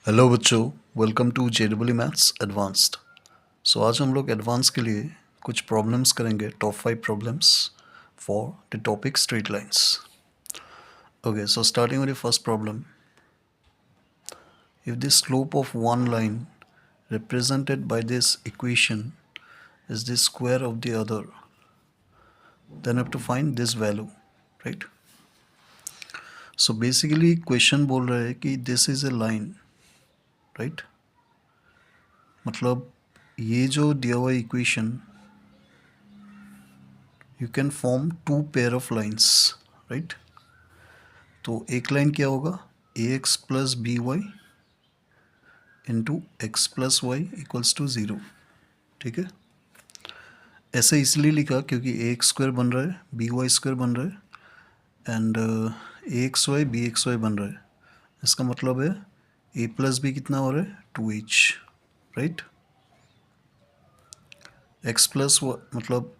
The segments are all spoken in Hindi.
हेलो बच्चों, welcome to JEE maths advanced. So आज हम लोग एडवांस के लिए कुछ प्रॉब्लम्स करेंगे, top 5 problems for the topic straight lines. Okay, so starting with the first problem. If the slope of one line represented by this equation is the square of the other, then have to find this value, right? So basically question बोल रहा है कि this is a line, right? मतलब ये जो दिया हुआ equation, you can form two pair of lines, right? तो एक लाइन क्या होगा, a x plus b y into x plus y equals to zero, ठीक है? ऐसे इसलिए लिखा क्योंकि ए एक्स स्क्वायर बन रहा है, बी वाई स्क्वायर बन रहा है and a x y b x y बन रहा है। इसका मतलब है ए प्लस बी कितना हो रहा है, 2h, राइट? एक्स प्लस मतलब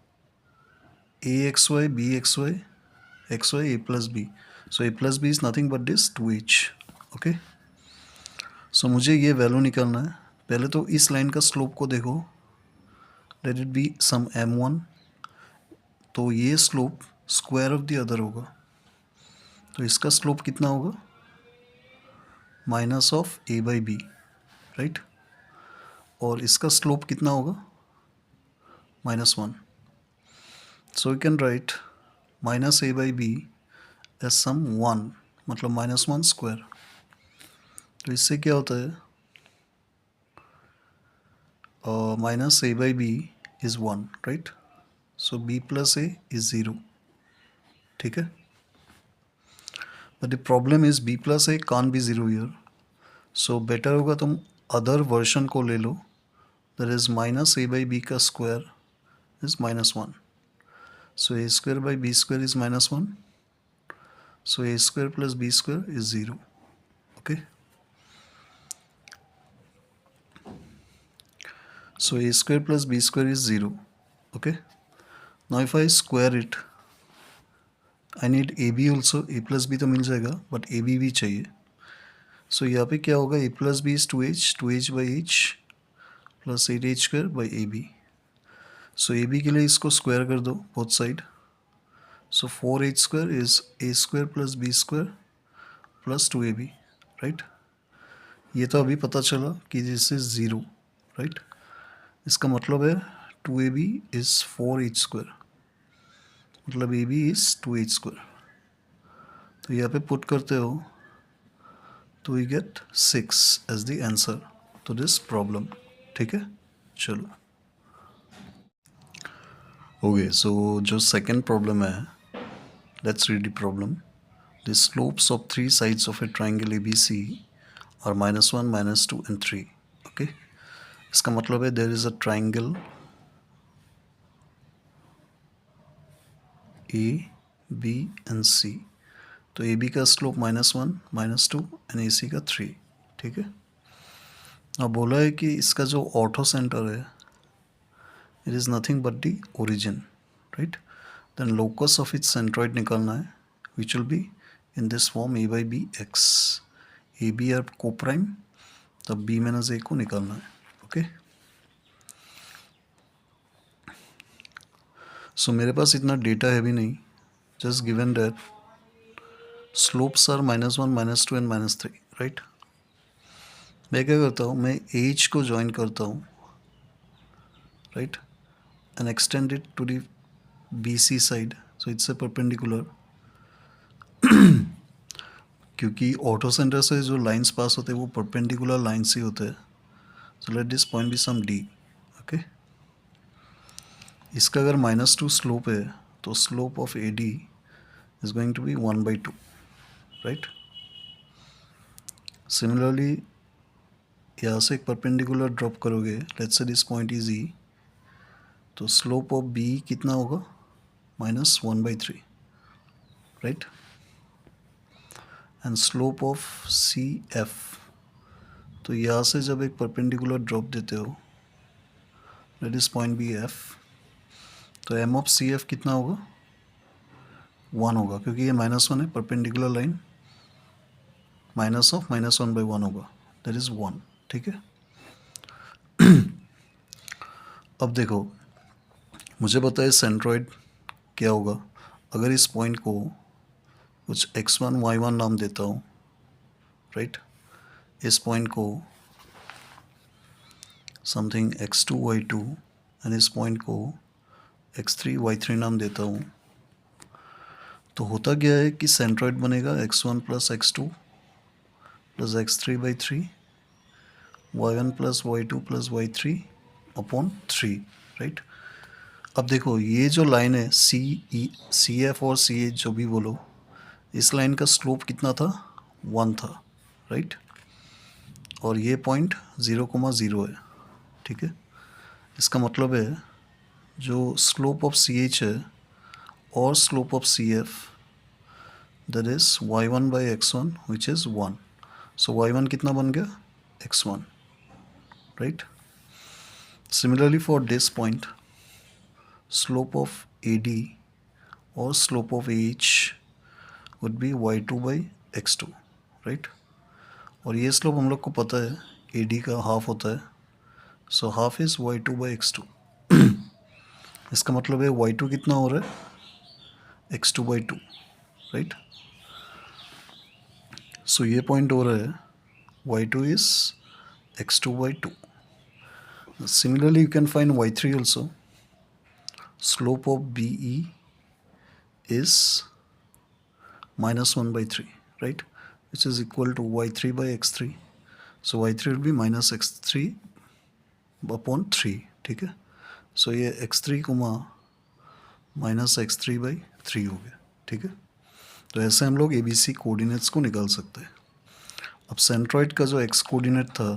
a x y b x y x y a plus b, so a plus b is nothing but this 2h, okay? So मुझे ये वैल्यू निकालना है। पहले तो इस लाइन का स्लोप को देखो, let it be some m1, तो ये slope square of the other होगा, तो इसका स्लोप कितना होगा, minus of a by b, right? और इसका स्लोप कितना होगा, -1, so you can write minus a by b as sum 1, मतलब -1 स्क्वायर। तो इससे क्या होता है, minus a by b is 1, राइट? So b plus a is 0, ठीक है? But the problem is b plus a can B 0 ईयर, सो बेटर होगा तुम अदर वर्जन को ले लो, that is minus a by b का स्क्वायर इज -1, सो a square by b square is -1, सो a square plus b square is 0, okay? So a square plus b square is 0. Okay. Now if I square it, I need ab also. A plus b तो मिल जाएगा, but ab भी चाहिए. So यहाँ पे क्या होगा, a plus b is 2h by h plus 8h square by ab. So ab के लिए इसको स्क्वायर कर दो both side. So 4h square is a square plus b square plus 2ab, right? ये तो अभी पता चला कि दिस इज 0, राइट? इसका मतलब है 2ab इज़ 4h स्क्वायर, मतलब ab इज़ 2h स्क्वायर। तो यहाँ पे पुट करते हो तो we get 6 as the answer to this problem, ठीक है? चलो, ओके। सो जो सेकंड प्रॉब्लम है, let's read the problem. The slopes of 3 sides of a triangle ABC are -1, -2 and 3, okay? इसका मतलब है there is a triangle A, B and C, तो AB का स्लोप -1, -2 एंड AC का 3, ठीक है? अब बोला है कि इसका जो ऑर्थो सेंटर है, it is nothing but the origin, right? Then locus of its centroid निकालना है, which will be in this form a by b x. A b are coprime, तब b माइनस a को निकालना है, ओके? सो मेरे पास इतना डेटा है भी नहीं, just given that slopes are -1, -2 and -3, right? मैं क्या करता हूँ, मैं एज को ज्वाइन करता हूँ, right, and extend it to the BC side, so it's a perpendicular. क्योंकि ऑटो सेंटर से जो लाइंस पास होते हैं वो परपेंडिकुलर लाइंस ही होते हैं, so let this point be some D, okay? इसका अगर -2 स्लोप है तो slope of AD is going to be 1/2, right? Similarly यहाँ से एक परपेंडिकुलर ड्रॉप करोगे, let's say this point is E, तो स्लोप ऑफ B कितना होगा, -1/3, right? And slope of CF, तो यहाँ से जब एक परपेंडिकुलर ड्रॉप देते हो, let this point be F, तो M ऑफ CF कितना होगा, 1 होगा, क्योंकि ये -1 है, परपेंडिकुलर लाइन, माइनस ऑफ -1/1 होगा, दैट इज़ 1, ठीक है। अब देखो, मुझे पता है सेंट्रॉइड क्या होगा। अगर इस पॉइंट को कुछ x1 y1 नाम देता हूँ, राइट, इस पॉइंट को समथिंग x2 y2 एंड इस पॉइंट को x3 y3 नाम देता हूँ, तो होता क्या है कि सेंट्रॉइड बनेगा x1 plus x2 plus x3/3 y1 plus y2 plus y3 upon 3, right. अब देखो, ये जो लाइन है सी एफ और सी एच जो भी बोलो, इस लाइन का स्लोप कितना था, 1 था, राइट। और ये पॉइंट 0,0 है, ठीक है। इसका मतलब है जो स्लोप ऑफ सी एच है और slope of C F, that is y1/x1 which is 1। So y1 कितना बन गया, x1, right. Similarly for this point, slope of AD or slope of AH would be y2/x2, right। और ये स्लोप हम लोग को पता है AD का हाफ होता है, सो हाफ इज़ y2/x2। इसका मतलब है y2 कितना हो रहा है, x2/2, राइट। सो ये पॉइंट हो रहा है y2 is x2/2। Similarly, you can find y3 also. Slope of BE is -1/3, right, which is equal to y3/x3. So y3 will be minus x3 upon 3, ठीक है। सो ये x3 कोमा माइनस x3/3 हो गया, ठीक है। तो ऐसे हम लोग ABC कोऑर्डिनेट्स को निकाल सकते हैं। अब सेंट्रॉइड का जो x कोऑर्डिनेट था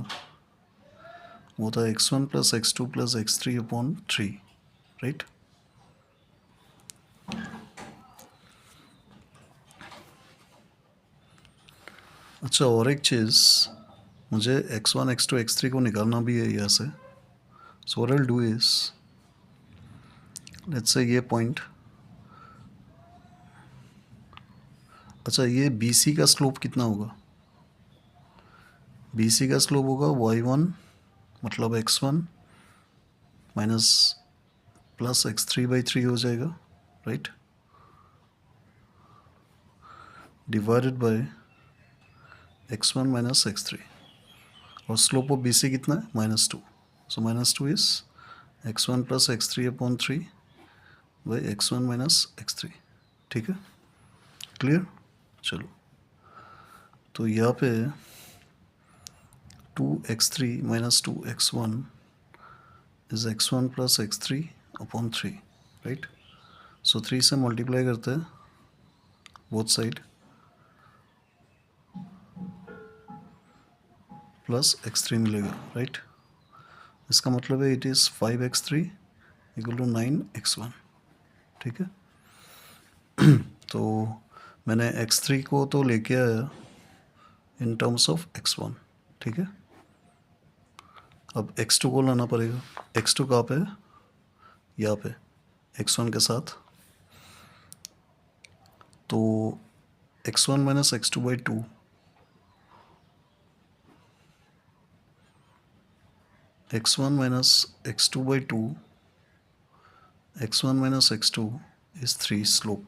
वो था x1 plus x2 plus x3 upon 3, right. अच्छा, और एक चीज़, मुझे x1 x2 x3 को निकालना भी है यहाँ से। So what I will do is, let's say ये पॉइंट, अच्छा ये BC का स्लोप कितना होगा, BC का स्लोप होगा y1 मतलब x1 माइनस प्लस x3/3 हो जाएगा, right, divided by x1 minus x3। और स्लोप ऑफ BC कितना है, -2। So -2 is x1 plus x3 upon 3 by x1 minus x3, ठीक है, क्लियर। चलो, तो यहाँ पे 2x3 minus 2x1 is x1 plus x3 upon 3, right. So 3 से मल्टीप्लाई करते हैं बोथ साइड, प्लस x3 मिलेगा, राइट। इसका मतलब है it is 5x3 equal to 9x1, ठीक है। तो मैंने x3 को तो लेके आया इन टर्म्स ऑफ x1, ठीक है। अब x2 को लाना पड़ेगा। x2 कहाँ पे है, यहाँ पे x1 के साथ। तो x1 minus x2/2 x1 minus x2/2 x1 minus x2 is 3 slope,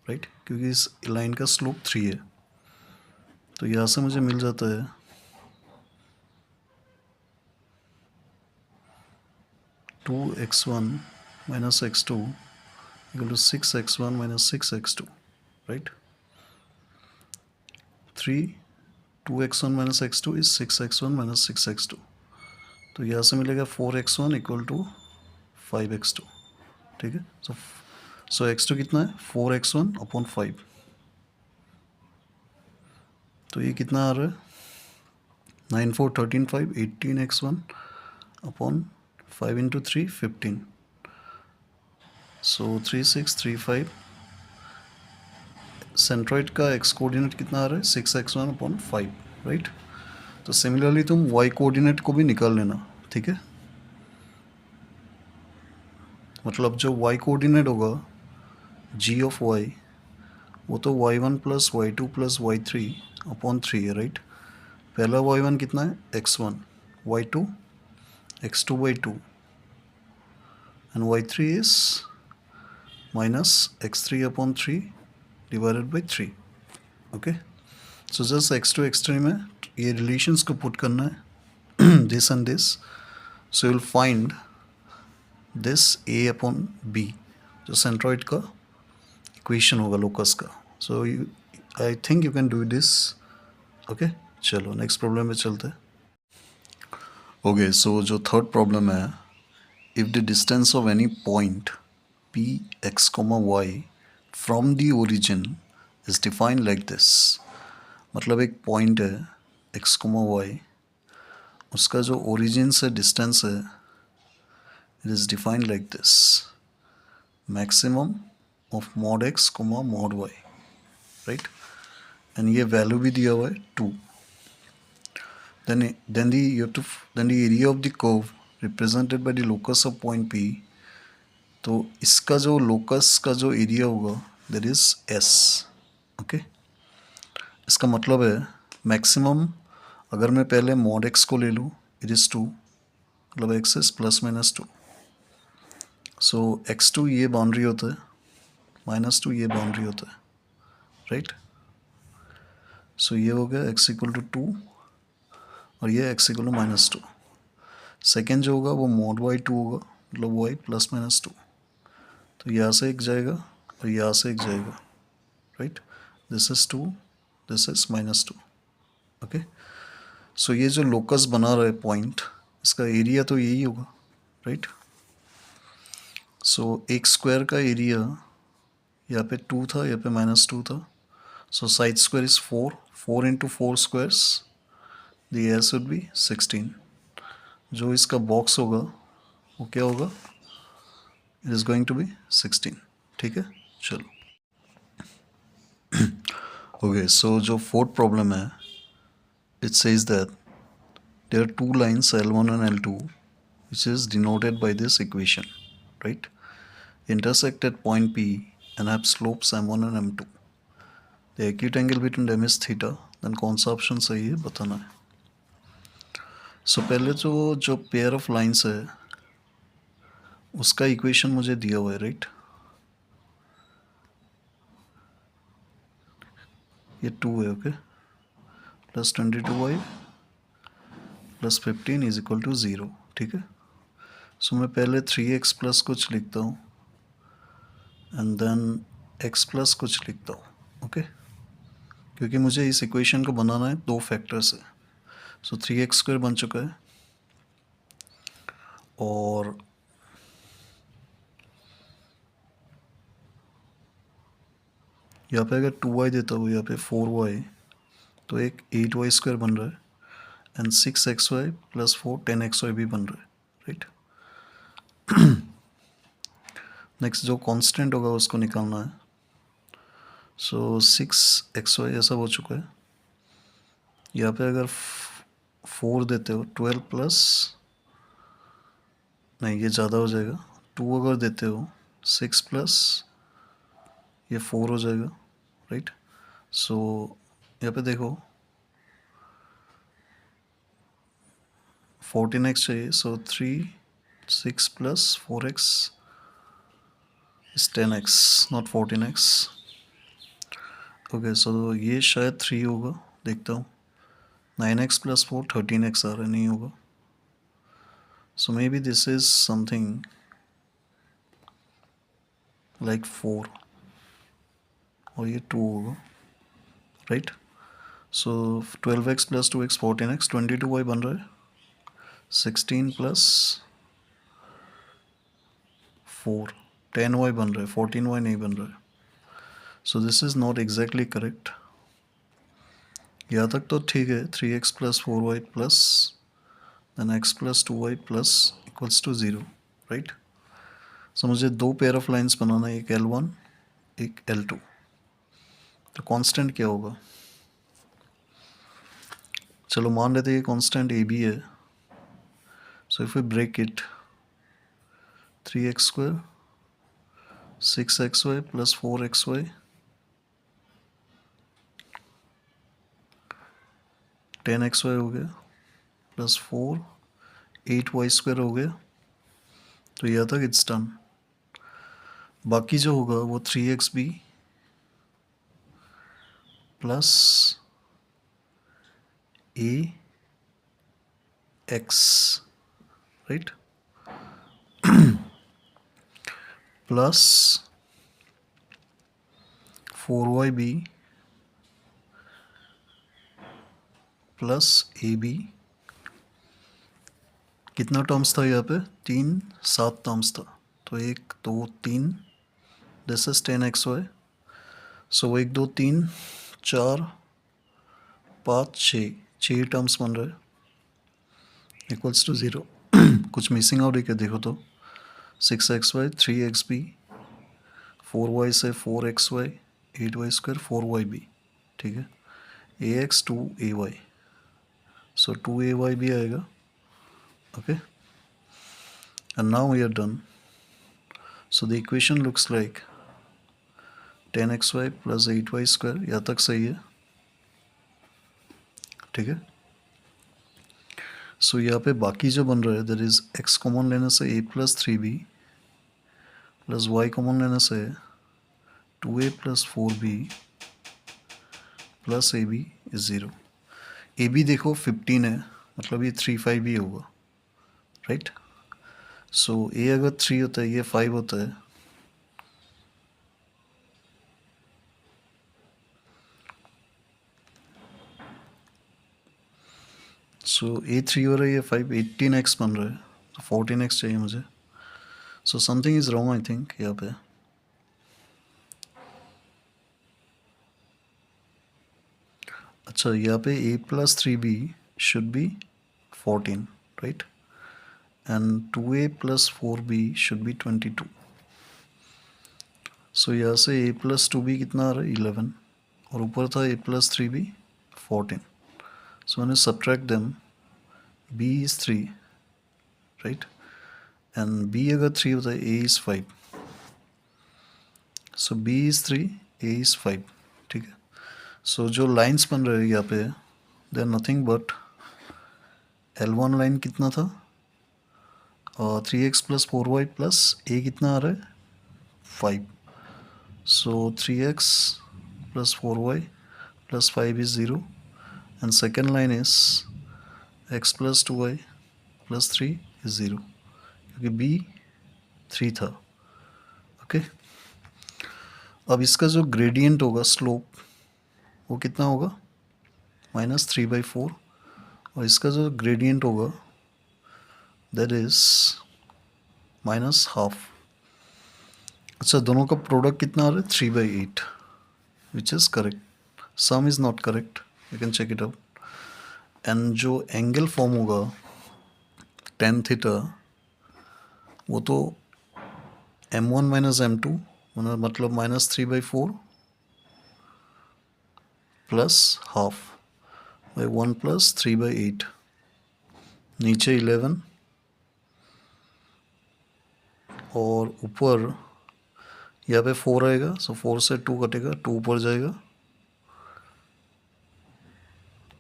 right, क्योंकि इस लाइन का स्लोप 3 है। तो यहाँ से मुझे मिल जाता है 2x1 minus x2 equal to 6x1 minus 6x2, right. 2x1 minus x2 is 6x1 minus 6x2। तो यहाँ से मिलेगा 4x1 इक्वल टू 5x2, ठीक है। सो x2 कितना है, 4x1 अपॉन 5। तो ये कितना आ रहा है, 9 4 13 5 18x1 अपॉन 5 इंटू 3 15। सो 3 6 3 5। सेंट्रॉइड का x कोऑर्डिनेट कितना आ रहा है, 6x1 अपॉन 5, राइट। तो सिमिलरली तुम y कोऑर्डिनेट को भी निकाल लेना, ठीक है। मतलब जो y कोऑर्डिनेट होगा g ऑफ y, वो तो y1 plus y2 plus y3 upon 3 है, राइट। पहला y1 कितना है, x1, y2 x2 by 2 and y3 is minus x3 upon 3 divided by 3. Okay, so just x2 x3 में ये रिलेशंस को पुट करना है this and this, so will find this a upon b जो सेंट्रॉइड का इक्वेशन होगा लोकस का. So I think you can do this. Okay, चलो नेक्स्ट प्रॉब्लम में चलते हैं. ओके, सो जो थर्ड प्रॉब्लम है, if the distance of any point p x comma y from the origin is defined like this. मतलब एक पॉइंट है x comma y, उसका जो ओरिजिन से डिस्टेंस है it is defined like this. maximum of mod x comma mod y, right? and ये वैल्यू भी दिया हुआ है 2. then the area of the curve represented by the locus of point p, तो इसका जो लोकस का जो एरिया होगा दैट इज एस. ओके, इसका मतलब है मैक्सिमम, अगर मैं पहले मॉड एक्स को ले लूँ इट इज़ 2, मतलब x is plus minus 2. So x2 ये बाउंड्री होता है, -2 ये बाउंड्री होता है, राइट? सो ये हो गया x इक्वल टू 2 और ये x इक्वल टू -2. सेकेंड जो होगा वो मॉड y2 होगा, मतलब y प्लस माइनस 2. तो यहाँ से एक जाएगा और यहाँ से एक जाएगा, right? This is 2, this is -2. Okay, so ये जो लोकस बना रहा है पॉइंट, इसका एरिया तो यही होगा, राइट? सो एक स्क्वायर का एरिया यहाँ पे 2 था, यहाँ पे -2 था. So side square is 4, 4 into 4 squares, the area should be 16. जो इसका बॉक्स होगा वो क्या होगा, it is going to be 16. ठीक है, चलो. ओके, सो जो फोर्थ प्रॉब्लम है, it says that there are two lines L1 and L2 which is denoted by this equation, right? Intersect at point P and have slopes M1 and M2. The acute angle between them is theta. Then कौन सा ऑप्शन सही है बताना है. सो पहले जो पेयर ऑफ लाइन्स है उसका इक्वेशन मुझे दिया हुआ है, राइट? ये 2 है, okay, plus 22y plus 15 is equal to 0. ठीक है, सो मैं पहले 3x प्लस कुछ लिखता हूँ एंड देन x प्लस कुछ लिखता हूँ. ओके, क्योंकि मुझे इस इक्वेशन को बनाना है दो फैक्टर से. सो 3x² बन चुका है और यहाँ पे अगर 2y देता हूँ, यहाँ पे 4y, तो एक 8y² बन रहा है एंड 6xy प्लस 4 10xy भी बन रहा है, राइट? नेक्स्ट जो कांस्टेंट होगा उसको निकालना है. सो 6xy ऐसा हो चुका है. यहाँ पे अगर 4 देते हो 12 प्लस, नहीं ये ज़्यादा हो जाएगा, 2 अगर देते हो 6 प्लस ये 4 हो जाएगा, राइट? सो यहाँ पे देखो 14x चाहिए, so 3 6 plus 4x is 10x, not 14x. Okay, so ये शायद 3 होगा, देखता हूँ. 9x प्लस 4 13x आ रहा है, नहीं होगा. So maybe this is something like 4 और ये 2 होगा, राइट? सो 12x plus 2x 14x, 22y बन रहा है. 16 प्लस 4 10y बन रहा है, 14y नहीं बन रहा है. So this is not exactly correct. यहाँ तक तो ठीक है, 3x plus 4y plus then x plus 2y plus equals to 0, right? So मुझे दो पेयर ऑफ लाइंस बनाना है, एक L1 एक L2. तो कांस्टेंट क्या होगा, चलो मान लेते हैं ये कांस्टेंट AB है. So if we break it, 3x² 6xy plus 4xy 10xy हो गया प्लस 4 8y² हो गया, तो यहाँ तक इट्स डन। बाकी जो होगा वो 3xb plus ax, right, plus 4yb plus ab। कितना टर्म्स था यहाँ पे? 7 टर्म्स था, तो 1 2 3, this is 10xy। So 1 2 3 4 5 6 terms बन रहे हैं इक्वल्स टू 0। कुछ मिसिंग आउट है क्या देखो तो? 6xy 3xb 4y से 4xy 8y² 4yb, ठीक है, ax 2ay, सो 2ay भी आएगा, okay, and now we are done. So the equation looks like 10xy plus 8y², यहाँ तक सही है, ठीक है। सो यहाँ पे बाकी जो बन रहा है दैट इज x कॉमन लेने से a plus 3b plus y common लेने से 2a plus 4b plus ab is 0। ab देखो 15 है, मतलब ये 3 5 ही होगा, राइट। सो a अगर 3 होता है, ये 5 होता है, सो a 3 हो रहा है, ये 5, 18x बन रहा है, तो 14x चाहिए मुझे। So something is wrong I think यहाँ पे। अच्छा, यहाँ पे a plus 3b should be 14, right, and 2a plus 4b should be 22। सो यहाँ से a प्लस 2b कितना आ रहा है? 11, और ऊपर था a प्लस 3b 14। सो मैंने subtract them, b is 3, right, and b अगर 3 होता है a is 5, so b is 3 a is 5, ठीक है। सो जो लाइंस बन रहे हैं यहाँ पे they are nothing but L1 line कितना था? 3x plus 4y plus a कितना आ रहा है? 5। सो 3x plus 4y plus 5 is 0, and second line is x plus 2y plus 3 is 0, क्योंकि b 3 था, ओके। अब इसका जो ग्रेडियंट होगा, स्लोप, वो कितना होगा? -3/4, और इसका जो ग्रेडियंट होगा दैट इज -12। अच्छा, दोनों का प्रोडक्ट कितना आ रहा है? 3/8, which is correct. Some is not correct, you can check it out. And जो एंगल फॉर्म होगा tan थीटा, वो तो m1 माइनस m2, मतलब -3/4 प्लस हाफ बाई 1 प्लस 3/8, नीचे 11 और ऊपर यहाँ पे 4 आएगा, सो 4 से 2 कटेगा, 2 ऊपर जाएगा,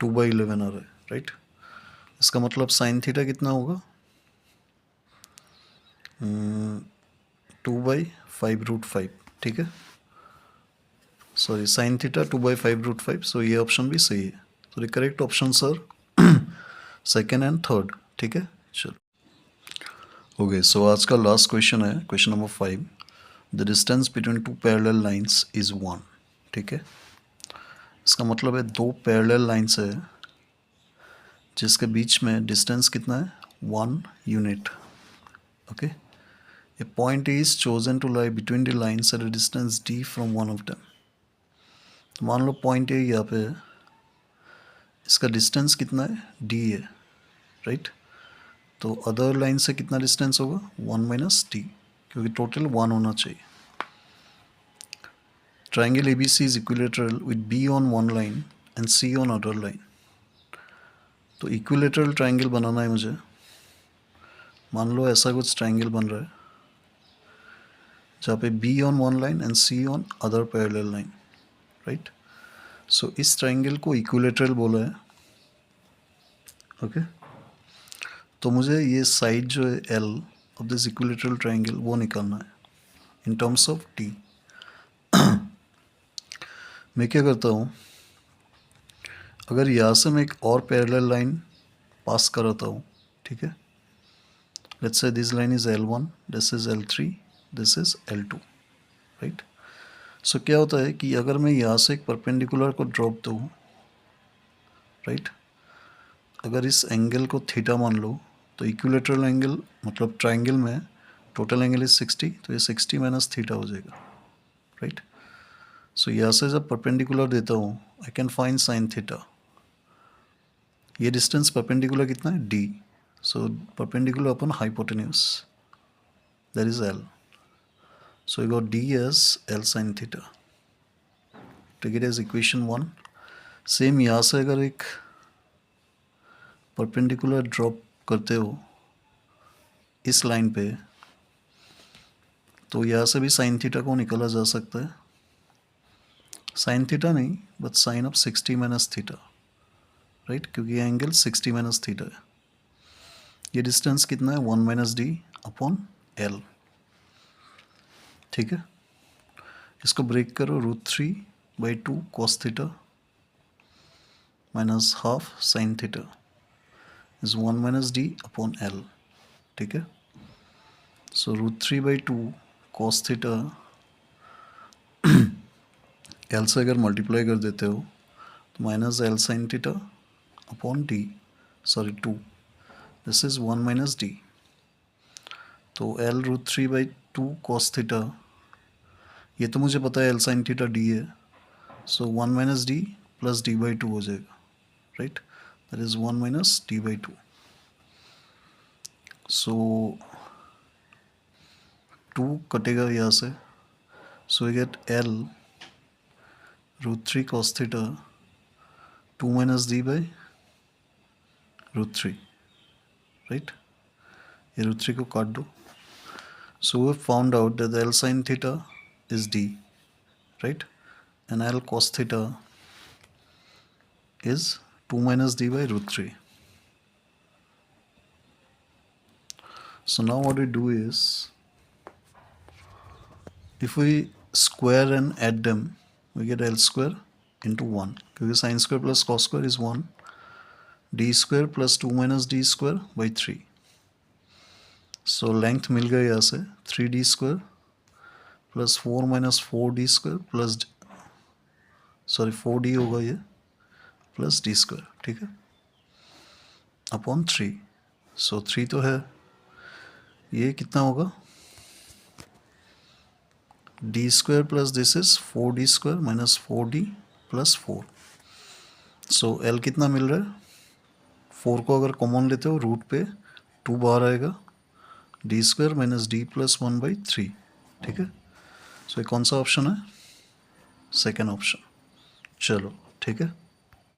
2/11 आ रहा है, राइट। इसका मतलब साइन थीटा कितना होगा? 2/5√5, ठीक है, सॉरी, साइन थीटा 2/5√5, सो ये ऑप्शन भी सही है। तो the correct option sir second and third, ठीक है, चलो। ओके, सो आज का लास्ट क्वेश्चन है question number 5। The distance between two parallel lines is 1, ठीक है। इसका मतलब है दो पैरेलल लाइंस है जिसके बीच में डिस्टेंस कितना है? 1 unit, okay. A point is chosen to lie between the lines at a distance d from one of them. तो मान लो पॉइंट ए यहाँ पे है, इसका डिस्टेंस कितना है? d है, राइट। तो अदर लाइन से कितना डिस्टेंस होगा? 1 माइनस d, क्योंकि टोटल 1 होना चाहिए। Triangle ABC is equilateral with B on one line and C on other line. तो इक्विलेटरल ट्राइंगल बनाना है मुझे। मान लो ऐसा कुछ ट्राइंगल बन रहा है जहाँ पे B on one line and C on other parallel line, right. So इस ट्राइंगल को इक्विलेटरल बोला है, ओके। तो मुझे ये साइड जो है L of this equilateral triangle वो निकालना है इन टर्म्स ऑफ टी। मैं क्या करता हूँ, अगर यहाँ से मैं एक और पैरेलल लाइन पास कराता हूँ, ठीक है, let's say this line is L1, this is L3, this is L2, right. So क्या होता है कि अगर मैं यहाँ से एक परपेंडिकुलर को ड्रॉप दूँ, राइट, अगर इस एंगल को थीटा मान लो तो इक्विलेटरल एंगल मतलब ट्रायंगल में टोटल एंगल इज 60, तो ये 60 माइनस थीटा हो जाएगा, राइट। सो यहाँ से जब परपेंडिकुलर देता हूँ I can find sine theta. ये डिस्टेंस परपेंडिकुलर कितना है d, सो perpendicular upon hypotenuse that is L, so you got d as L sin theta. Take it as equation 1। Same यहाँ से अगर एक परपेंडिकुलर ड्रॉप करते हो इस लाइन पे तो यहाँ से भी साइन थीटा को निकाला जा सकता है, साइन थीटा नहीं but sine of 60 minus theta, right, क्योंकि ये एंगल 60 माइनस थीटा है। ये डिस्टेंस कितना है 1 माइनस डी अपॉन एल, ठीक है। इसको ब्रेक करो, √3/2 cos theta minus half sine theta is 1 minus D upon L, ठीक है। सो √3/2 cos थीटा एल से अगर मल्टीप्लाई कर देते हो तो minus L sine theta upon D, sorry 2, this is 1 minus D. तो एल √3/2 cos थीटा, ये तो मुझे पता है एल साइन थीटा डी है, सो 1 माइनस डी प्लस d/2 हो जाएगा, right, that is 1 minus d/2। So 2 कटेगा यहाँ से, so we get L √3 cos theta 2 minus d/√3, right. ये √3 को काट दो। So we found out that L sine theta is d, right, and L cos theta is 2 minus d/√3. So now what we do is, if we square and add them, we get L square into 1, because sin square plus cos square is 1, d square plus 2 minus d square by 3. So length मिल गया यहाँ से 3d square plus 4 minus 4d square plus, sorry 4d होगा ये प्लस d स्क्वायर, ठीक है, अपॉन 3। सो 3 तो है, ये कितना होगा d square plus this is 4d square minus 4d plus 4। So l कितना मिल रहा है, 4 को अगर कॉमन लेते हो रूट पे 2 बाहर आएगा, d square minus d plus 1/3, ठीक है। सो ये कौन सा ऑप्शन है, सेकेंड ऑप्शन। चलो ठीक है।